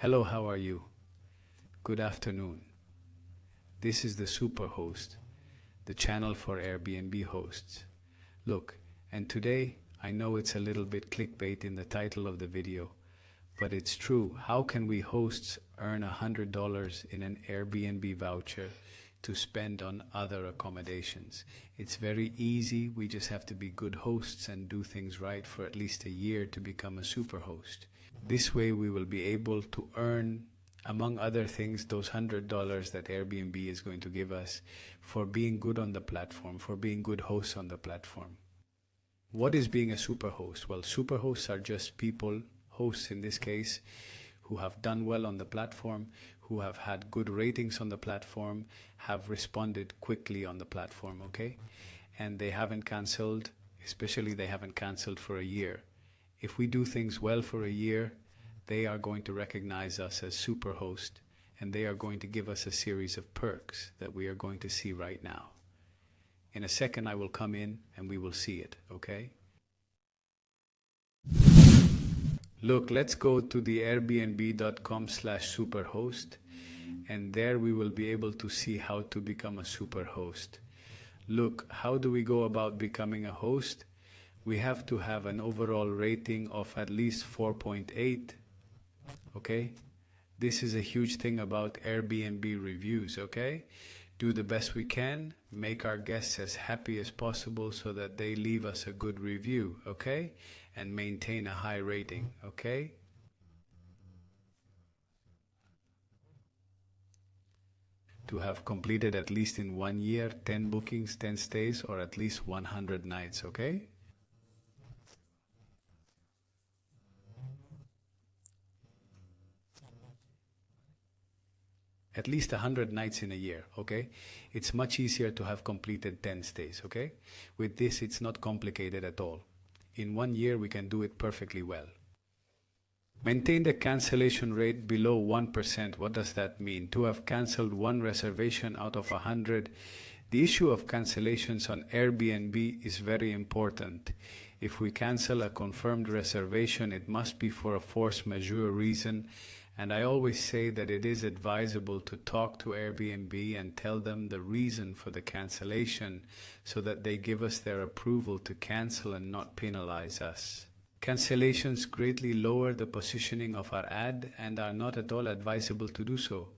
Hello, how are you? Good afternoon. This is the SuperHost, the channel for Airbnb hosts. Look, and today I know it's a little bit clickbait in the title of the video, but it's true. How can we hosts earn $100 in an Airbnb voucher to spend on other accommodations? It's very easy. We just have to be good hosts and do things right for at least a year to become a superhost. This way we will be able to earn, among other things, those $100 that Airbnb is going to give us for being good on the platform, for being good hosts on the platform. What is being a superhost? Well, superhosts are just people, hosts in this case, who have done well on the platform, who have had good ratings on the platform, have responded quickly on the platform, okay? And they haven't canceled, especially they haven't canceled for a year. If we do things well for a year, they are going to recognize us as superhost, and they are going to give us a series of perks that we are going to see right now. In a second, I will come in and we will see it, okay? Look, let's go to the airbnb.com/superhost, and there we will be able to see how to become a superhost. Look, how do we go about becoming a host? We have to have an overall rating of at least 4.8, okay? This is a huge thing about Airbnb reviews, okay? Do the best we can, make our guests as happy as possible so that they leave us a good review, okay? And maintain a high rating, okay? To have completed at least in 1 year 10 bookings, 10 stays, or at least 100 nights, okay? At least 100 nights in a year, okay? It's much easier to have completed 10 stays, okay? With this, it's not complicated at all. In 1 year, we can do it perfectly well. Maintain the cancellation rate below 1%. What does that mean? To have canceled one reservation out of 100. The issue of cancellations on Airbnb is very important. If we cancel a confirmed reservation, it must be for a force majeure reason. And I always say that it is advisable to talk to Airbnb and tell them the reason for the cancellation so that they give us their approval to cancel and not penalize us. Cancellations greatly lower the positioning of our ad and are not at all advisable to do so.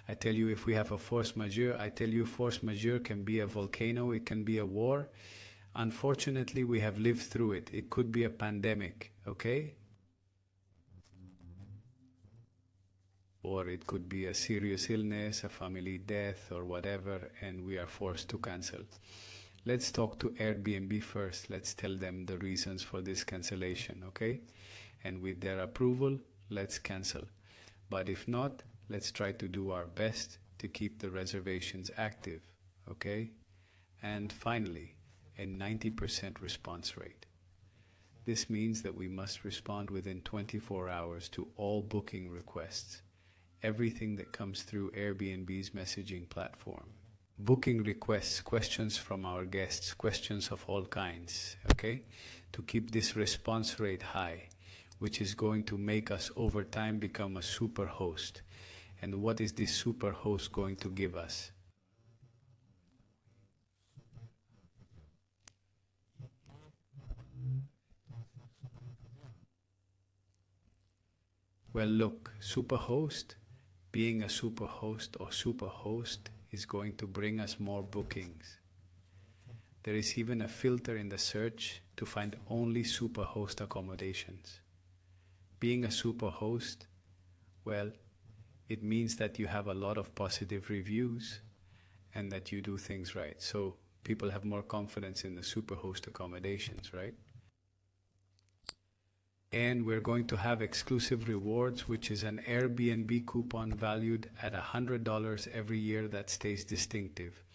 I tell you, if we have a force majeure, I tell you force majeure can be a volcano, it can be a war. Unfortunately, we have lived through it. It could be a pandemic, okay? Or it could be a serious illness, a family death, or whatever, and we are forced to cancel. Let's talk to Airbnb first. Let's tell them the reasons for this cancellation, okay? And with their approval, let's cancel. But if not, let's try to do our best to keep the reservations active, okay? And finally, a 90% response rate. This means that we must respond within 24 hours to all booking requests. Everything that comes through Airbnb's messaging platform. Booking requests, questions from our guests, questions of all kinds, okay? To keep this response rate high, which is going to make us over time become a super host. And what is this super host going to give us? Well, look, superhost, being a superhost or superhost is going to bring us more bookings. There is even a filter in the search to find only superhost accommodations. Being a superhost, well, it means that you have a lot of positive reviews and that you do things right. So people have more confidence in the superhost accommodations, right? And we're going to have exclusive rewards, which is an Airbnb coupon valued at $100 every year that stays distinctive.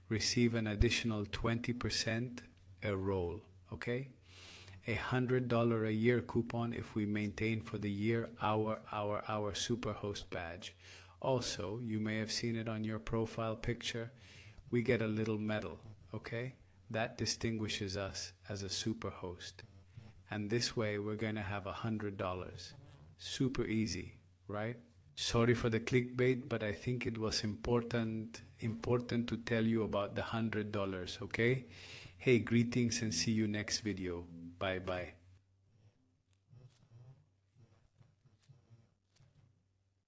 Receive an additional 20% a roll, okay? $100 a year coupon if we maintain for the year our superhost badge. Also, you may have seen it on your profile picture, we get a little medal, okay? That distinguishes us as a superhost. And this way we're going to have $100. Super easy. right? Sorry for the clickbait, but I think it was important to tell you about the $100, okay? Hey, greetings and see you next video. Bye bye.